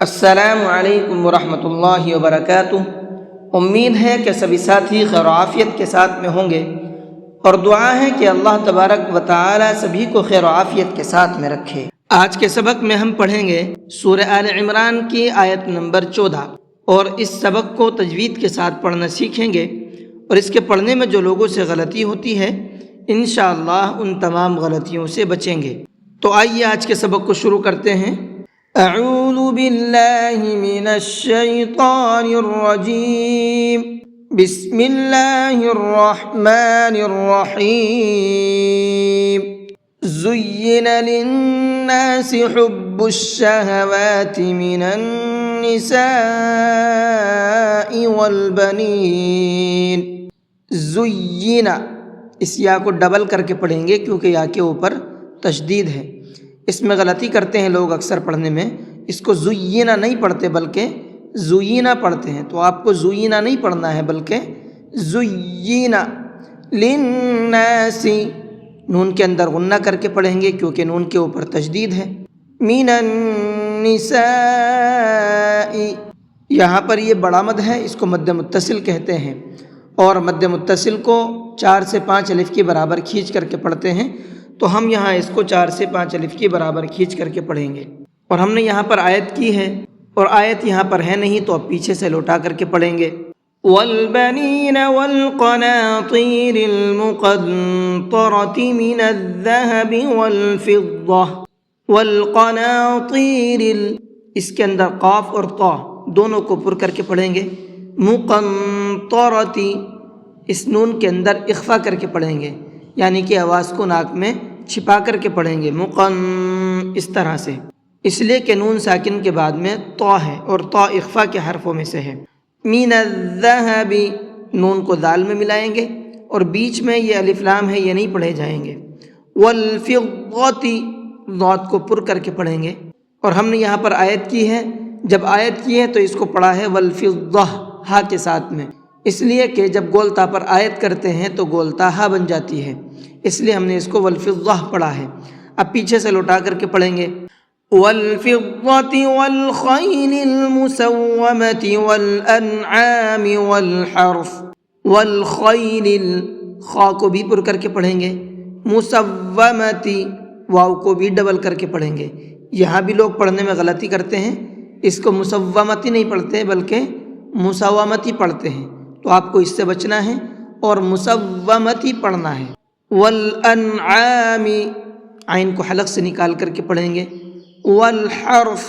السلام علیکم ورحمۃ اللہ وبرکاتہ۔ امید ہے کہ سبھی ساتھی خیر و عافیت کے ساتھ میں ہوں گے، اور دعا ہے کہ اللہ تبارک و تعالی سبھی کو خیر و عافیت کے ساتھ میں رکھے۔ آج کے سبق میں ہم پڑھیں گے سورہ آل عمران کی آیت نمبر 14، اور اس سبق کو تجوید کے ساتھ پڑھنا سیکھیں گے، اور اس کے پڑھنے میں جو لوگوں سے غلطی ہوتی ہے انشاءاللہ ان تمام غلطیوں سے بچیں گے۔ تو آئیے آج کے سبق کو شروع کرتے ہیں۔ اعوذ باللہ من الشیطان الرجیم، بسم اللہ الرحمن الرحیم۔ زین للناس حب الشہوات من النساء والبنین۔ زین، اس یا کو ڈبل کر کے پڑھیں گے کیونکہ یا کے اوپر تشدید ہے۔ اس میں غلطی کرتے ہیں لوگ اکثر پڑھنے میں، اس کو زینا نہیں پڑھتے بلکہ زینا پڑھتے ہیں، تو آپ کو زینا نہیں پڑھنا ہے بلکہ زینا للناس، نون کے اندر غنہ کر کے پڑھیں گے کیونکہ نون کے اوپر تشدید ہے۔ من النساء، یہاں پر یہ بڑا مد ہے، اس کو مد متصل کہتے ہیں، اور مد متصل کو 4 سے 5 الف کے برابر کھینچ کر کے پڑھتے ہیں، تو ہم یہاں اس کو 4 سے 5 الف کے برابر کھینچ کر کے پڑھیں گے۔ اور ہم نے یہاں پر آیت کی ہے، اور آیت یہاں پر ہے نہیں تو اب پیچھے سے لوٹا کر کے پڑھیں گے۔ والبنین والقناطیر المقنطرۃ من الذہب والفضہ۔ والقناطیر، اس کے اندر قاف اور طا دونوں کو پر کر کے پڑھیں گے۔ مقنطرۃ، اس نون کے اندر اخفا کر کے پڑھیں گے، یعنی کہ آواز کو ناک میں چھپا کر کے پڑھیں گے، اس طرح سے، اس لیے کہ نون ساکن کے بعد میں طا ہے، اور طا اخفا کے حرفوں میں سے ہے۔ من الذہب، نون کو دال میں ملائیں گے، اور بیچ میں یہ الف لام ہے، یہ نہیں پڑھے جائیں گے۔ والفضۃ، ضاد کو پر کر کے پڑھیں گے، اور ہم نے یہاں پر آیت کی ہے، جب آیت کی ہے تو اس کو پڑھا ہے والفضہ ہا کے ساتھ میں، اس لیے کہ جب گولتا پر آیت کرتے ہیں تو گولتا ہا بن جاتی ہے، اس لیے ہم نے اس کو والفضہ پڑھا ہے۔ اب پیچھے سے لوٹا کر کے پڑھیں گے۔ والفضة والخيل المسومة والأنعام والحرث۔ والخيل، خا کو بھی پر کر کے پڑھیں گے، مسومة، واو کو بھی ڈبل کر کے پڑھیں گے۔ یہاں بھی لوگ پڑھنے میں غلطی کرتے ہیں، اس کو مسومتی نہیں پڑھتے بلکہ مسومتی پڑھتے ہیں، تو آپ کو اس سے بچنا ہے اور مسومتی پڑھنا ہے۔ والانعام، عین کو حلق سے نکال کر کے پڑھیں گے۔ والحرث،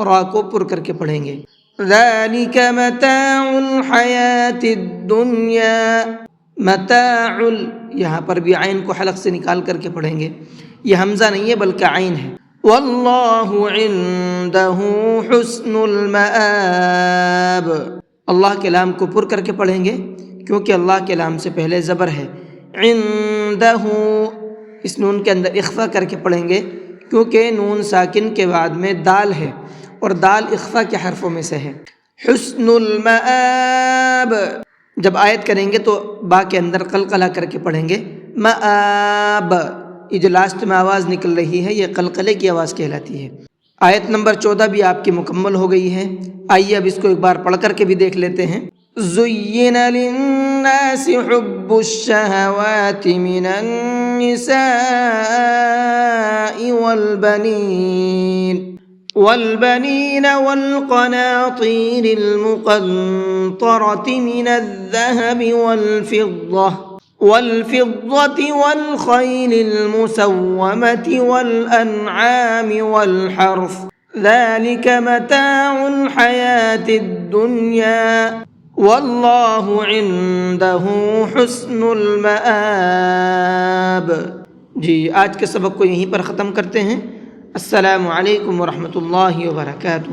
را کو پر کر کے پڑھیں گے۔ ذالک متاع الحیاۃ الدنیا۔ متاع، یہاں پر بھی عین کو حلق سے نکال کر کے پڑھیں گے، یہ حمزہ نہیں ہے بلکہ عین ہے۔ واللہ عندہ حسن المآب، اللہ کے لام کو پر کر کے پڑھیں گے کیونکہ اللہ کے لام سے پہلے زبر ہے۔ عندہ، اس نون کے اندر اخفا کر کے پڑھیں گے کیونکہ نون ساکن کے بعد میں دال ہے، اور دال اخفا کے حرفوں میں سے ہے۔ حسن المآب، جب آیت کریں گے تو با کے اندر قلقلہ کر کے پڑھیں گے۔ مآب، یہ جو لاسٹ میں آواز نکل رہی ہے یہ قلقلے کی آواز کہلاتی ہے۔ آیت نمبر 14 بھی آپ کی مکمل ہو گئی ہے۔ آئیے اب اس کو ایک بار پڑھ کر کے بھی دیکھ لیتے ہیں۔ زین للناس حب الشہوات من النساء والبنین والقناطیر المقنطرۃ من الذہب والفضة والخیل المسومة والأنعام والحرث، ذلك متاع الحیاۃ الدنیا واللہ عندہ حسن المآب۔ جی، آج کے سبق کو یہیں پر ختم کرتے ہیں۔ السلام علیکم ورحمۃ اللہ وبرکاتہ۔